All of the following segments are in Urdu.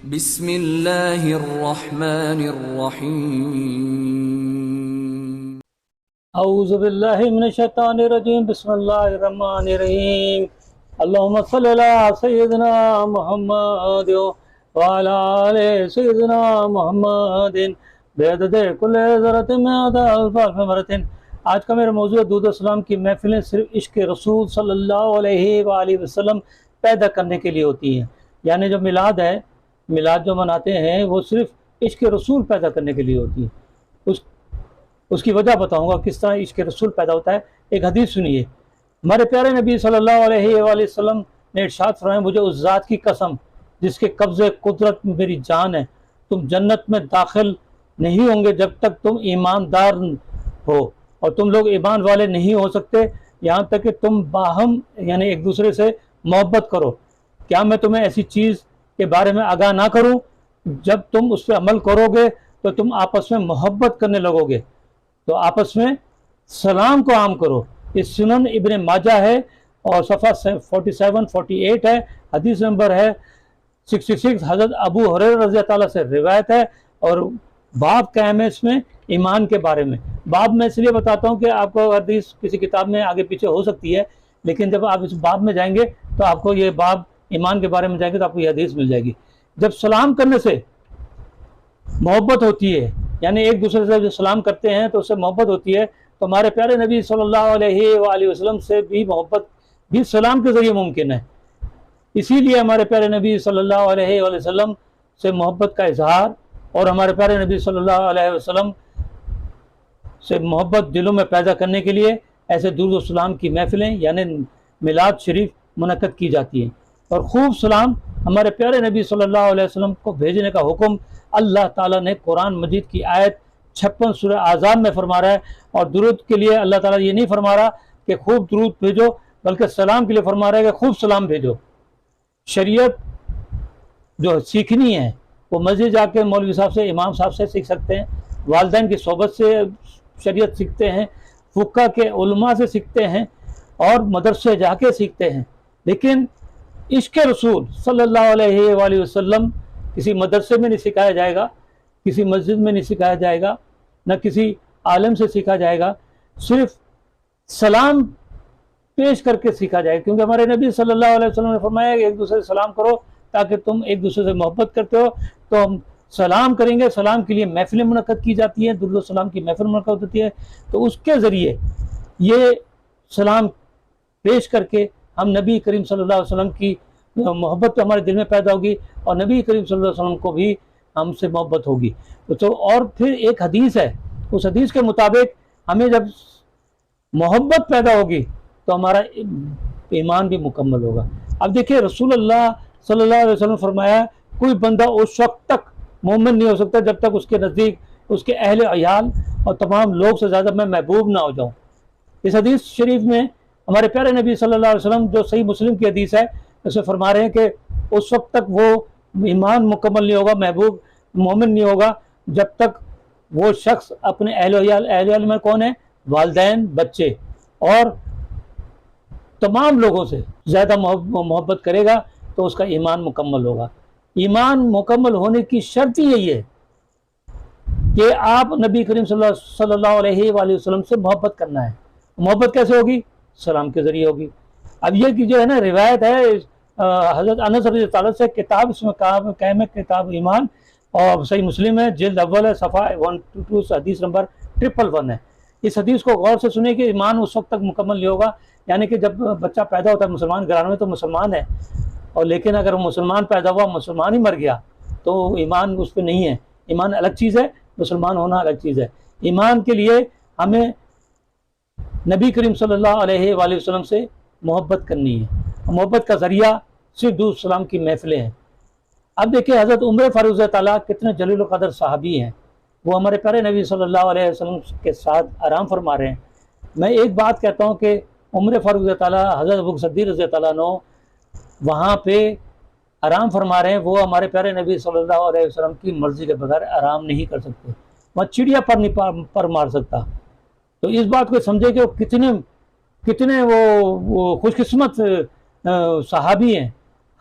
بسم اللہ الرحمن الرحیم اعوذ باللہ من الشیطان الرجیم بسم اللہ الرحمن الرحیم اللہم صلی علی سیدنا محمد وعلی آل سیدنا محمد بعدد کل ذرۃ مئات الف مرۃ۔ آج کا میرا موضوع ہے درود و سلام کی محفلیں صرف عشق رسول صلی اللہ علیہ وآلہ وسلم پیدا کرنے کے لیے ہوتی ہیں، یعنی جو میلاد ہے، میلاد جو مناتے ہیں وہ صرف عشق رسول پیدا کرنے کے لیے ہوتی ہے۔ اس کی وجہ بتاؤں گا کس طرح عشق رسول پیدا ہوتا ہے۔ ایک حدیث سنیے، ہمارے پیارے نبی صلی اللہ علیہ وآلہ وسلم نے ارشاد فرمایا، مجھے اس ذات کی قسم جس کے قبضے قدرت میں میری جان ہے، تم جنت میں داخل نہیں ہوں گے جب تک تم ایماندار ہو، اور تم لوگ ایمان والے نہیں ہو سکتے یہاں تک کہ تم باہم یعنی ایک دوسرے سے محبت کرو۔ کیا میں تمہیں ایسی چیز کے بارے میں آگاہ نہ کروں؟ جب تم اس پہ عمل کرو گے تو تم آپس میں محبت کرنے لگو گے، تو آپس میں سلام کو عام کرو۔ یہ سنن ابن ماجہ ہے اور صفحہ 47-48 ہے، حدیث نمبر ہے 66۔ حضرت ابو ہریرہ رضی اللہ تعالیٰ سے روایت ہے، اور باب قائم ہے اس میں ایمان کے بارے میں۔ باب میں اس لیے بتاتا ہوں کہ آپ کو حدیث کسی کتاب میں آگے پیچھے ہو سکتی ہے، لیکن جب آپ اس باب میں جائیں گے تو آپ کو یہ باب ایمان کے بارے میں جائیں گے تو آپ کو یہ حدیث مل جائے گی۔ جب سلام کرنے سے محبت ہوتی ہے، یعنی ایک دوسرے سے جو سلام کرتے ہیں تو اس سے محبت ہوتی ہے، تو ہمارے پیارے نبی صلی اللہ علیہ وآلہ وسلم سے بھی محبت بھی سلام کے ذریعے ممکن ہے۔ اسی لیے ہمارے پیارے نبی صلی اللہ علیہ وآلہ وسلم سے محبت کا اظہار اور ہمارے پیارے نبی صلی اللہ علیہ وسلم سے محبت دلوں میں پیدا کرنے کے لیے ایسے درود و سلام کی محفلیں یعنی میلاد شریف منعقد کی جاتی ہیں۔ اور خوب سلام ہمارے پیارے نبی صلی اللہ علیہ وسلم کو بھیجنے کا حکم اللہ تعالیٰ نے قرآن مجید کی آیت 56 سورہ احزاب میں فرما رہا ہے، اور درود کے لیے اللہ تعالیٰ یہ نہیں فرما رہا کہ خوب درود بھیجو، بلکہ سلام کے لیے فرما رہا ہے کہ خوب سلام بھیجو۔ شریعت جو سیکھنی ہے وہ مسجد جا کے مولوی صاحب سے، امام صاحب سے سیکھ سکتے ہیں، والدین کی صحبت سے شریعت سیکھتے ہیں، فقہ کے علماء سے سیکھتے ہیں، اور مدرسے جا کے سیکھتے ہیں۔ لیکن عشق رسول صلی اللہ علیہ وآلہ وسلم کسی مدرسے میں نہیں سکھایا جائے گا، کسی مسجد میں نہیں سکھایا جائے گا، نہ کسی عالم سے سیکھا جائے گا، صرف سلام پیش کر کے سیکھا جائے گا، کیونکہ ہمارے نبی صلی اللہ علیہ وسلم نے فرمایا کہ ایک دوسرے سے سلام کرو تاکہ تم ایک دوسرے سے محبت کرتے ہو۔ تو ہم سلام کریں گے، سلام کے لیے محفلیں منعقد کی جاتی ہیں، درود و سلام کی محفل منعقد ہوتی ہے، تو اس کے ذریعے یہ سلام پیش کر کے ہم نبی کریم صلی اللہ علیہ وسلم کی محبت ہمارے دل میں پیدا ہوگی، اور نبی کریم صلی اللہ علیہ وسلم کو بھی ہم سے محبت ہوگی۔ تو اور پھر ایک حدیث ہے، اس حدیث کے مطابق ہمیں جب محبت پیدا ہوگی تو ہمارا ایمان بھی مکمل ہوگا۔ اب دیکھیں، رسول اللہ صلی اللہ علیہ وسلم فرمایا، کوئی بندہ اس وقت تک مومن نہیں ہو سکتا جب تک اس کے نزدیک اس کے اہل عیال اور تمام لوگ سے زیادہ میں محبوب نہ ہو جاؤں۔ اس حدیث شریف میں ہمارے پیارے نبی صلی اللہ علیہ وسلم، جو صحیح مسلم کی حدیث ہے، اسے فرما رہے ہیں کہ اس وقت تک وہ ایمان مکمل نہیں ہوگا، محبوب مومن نہیں ہوگا جب تک وہ شخص اپنے اہل عیال میں کون ہے؟ والدین، بچے اور تمام لوگوں سے زیادہ محبت کرے گا تو اس کا ایمان مکمل ہوگا۔ ایمان مکمل ہونے کی شرط ہی یہی ہے کہ آپ نبی کریم صلی اللہ علیہ وآلہ وسلم سے محبت کرنا ہے۔ محبت کیسے ہوگی؟ سلام کے ذریعے ہوگی۔ اب یہ جو ہے نا روایت ہے حضرت انس رضی اللہ عنہ سے، کتاب اس میں قائم ہے کتاب ایمان، اور صحیح مسلم ہے، جلد اول ہے، صفحہ 122، حدیث نمبر 111 ہے۔ اس حدیث کو غور سے سنیں کہ ایمان اس وقت تک مکمل نہیں ہوگا، یعنی کہ جب بچہ پیدا ہوتا ہے مسلمان گھرانے میں تو مسلمان ہے، اور لیکن اگر مسلمان پیدا ہوا مسلمان ہی مر گیا تو ایمان اس پہ نہیں ہے۔ ایمان الگ چیز ہے، مسلمان ہونا الگ چیز ہے۔ ایمان کے لیے ہمیں نبی کریم صلی اللہ علیہ وآلہ وسلم سے محبت کرنی ہے۔ محبت کا ذریعہ صرف درود سلام کی محفلیں ہیں۔ اب دیکھیں، حضرت عمر فاروق رضی اللہ کتنے جلیل القدر صحابی ہیں، وہ ہمارے پیارے نبی صلی اللہ علیہ وسلم کے ساتھ آرام فرما رہے ہیں۔ میں ایک بات کہتا ہوں کہ عمر فاروق رضی اللہ، حضرت ابو بکر صدیق رضی اللہ عنہ وہاں پہ آرام فرما رہے ہیں، وہ ہمارے پیارے نبی صلی اللہ علیہ وسلم کی مرضی کے بغیر آرام نہیں کر سکتے، وہاں چڑیا پر نہیں پر مار سکتا۔ تو اس بات کو سمجھے کہ وہ کتنے وہ خوش قسمت صحابی ہیں۔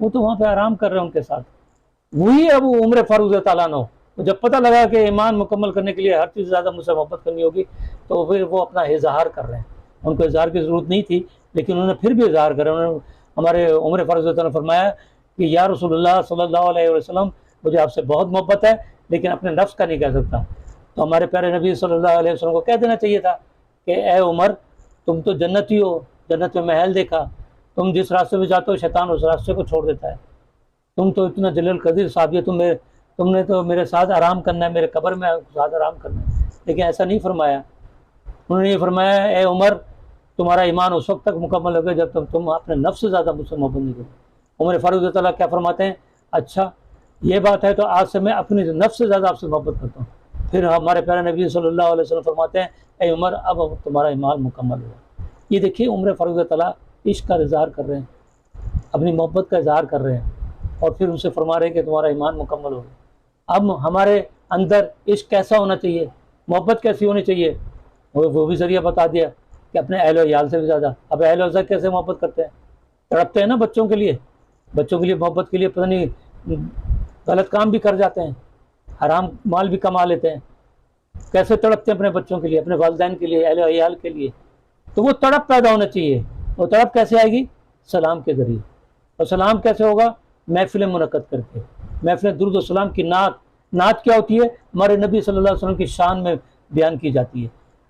وہ تو وہاں پہ آرام کر رہے ہیں ان کے ساتھ. وہی ابو عمر فاروق رضی اللہ عنہ جب پتہ لگا کہ ایمان مکمل کرنے کے لیے ہر چیز زیادہ مجھ سے محبت کرنی ہوگی، تو پھر وہ اپنا اظہار کر رہے ہیں. ان کو اظہار کی ضرورت نہیں تھی لیکن انہوں نے پھر بھی اظہار کرا. انہوں نے ہمارے عمر فاروق رضی اللہ عنہ نے فرمایا کہ یا رسول اللہ صلی اللہ علیہ وسلم مجھے آپ سے بہت محبت ہے لیکن اپنے نفس کا نہیں کہہ سکتا. تو ہمارے پیارے نبی صلی اللہ علیہ وسلم کو کہہ دینا چاہیے تھا کہ اے عمر تم تو جنتی ہو، جنت میں محل دیکھا، تم جس راستے میں جاتے ہو شیطان اس راستے کو چھوڑ دیتا ہے، تم تو اتنا جلیل قدیر صحابی، تم نے تو میرے ساتھ آرام کرنا ہے، میرے قبر میں ساتھ آرام کرنا ہے. لیکن ایسا نہیں فرمایا. انہوں نے یہ فرمایا اے عمر تمہارا ایمان اس وقت تک مکمل ہوگا جب تم اپنے نفس سے زیادہ مجھ سے محبت نہیں کرو. عمر فاروق رضی اللہ کیا فرماتے ہیں، اچھا یہ بات ہے تو آج سے میں اپنی نفس سے زیادہ آپ سے محبت کرتا ہوں. پھر ہمارے پیارے نبی صلی اللہ علیہ وسلم فرماتے ہیں اے عمر اب تمہارا ایمان مکمل ہوا. یہ دیکھیے عمر فاروق رضی اللہ عشق کا اظہار کر رہے ہیں، اپنی محبت کا اظہار کر رہے ہیں اور پھر ان سے فرما رہے ہیں کہ تمہارا ایمان مکمل ہو گیا. اب ہمارے اندر عشق کیسا ہونا چاہیے، محبت کیسی ہونی چاہیے، وہ بھی ذریعہ بتا دیا کہ اپنے اہل و عیال سے بھی زیادہ. اب اہل و عیال کیسے محبت کرتے ہیں، تڑپتے ہیں نا بچوں کے لیے محبت کے لیے پتہ نہیں غلط کام بھی کر جاتے ہیں، حرام مال بھی کما لیتے ہیں. کیسے تڑپتے ہیں اپنے بچوں کے لیے، اپنے والدین کے لیے، اہل و عیال کے لیے. تو وہ تڑپ پیدا ہونا چاہیے. وہ تڑپ کیسے آئے گی، سلام کے ذریعے. اور سلام کیسے ہوگا، محفل منعقد کر کے. محفل درود و سلام کی نعت کیا ہوتی ہے، ہمارے نبی صلی اللہ علیہ وسلم کی شان میں بیان کی جاتی ہے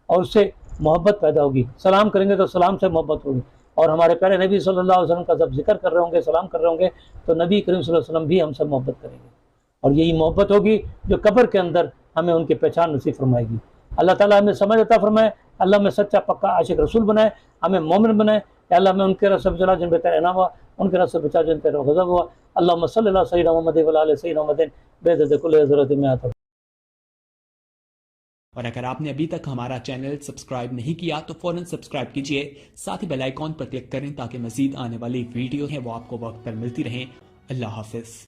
اور اس سے محبت پیدا ہوگی. سلام کریں گے تو سلام سے محبت ہوگی. اور ہمارے پیارے نبی صلی اللہ علیہ وسلم کا جب ذکر کر رہے ہوں گے، سلام کر رہے ہوں گے تو نبی کریم صلی اللہ علیہ وسلم بھی ہم سے محبت کریں گے. اور یہی محبت ہوگی جو قبر کے اندر ہمیں ان کی پہچان نصیب فرمائے گی. اللہ تعالیٰ ہمیں سمجھ عطا فرمائے، اللہ ہمیں سچا پکا عاشق رسول بنائے، ہمیں مومن بنائے. یا اللہ ہمیں ان کے رس بچا جن پہ تیرا انعام ہوا، ان کے رس بچا جن پہ غضب ہوا. اللہم صلی اللہ سیدنا محمد و علی سیدنا محمد بعدد کل ضرورت میں آتا. اور اگر آپ نے ابھی تک ہمارا چینل سبسکرائب نہیں کیا تو فوراً سبسکرائب کیجئے، ساتھ ہی بیل آئیکن پر کلک کریں تاکہ مزید آنے والی ویڈیو ہیں وہ آپ کو وقت پر ملتی رہیں. اللہ حافظ.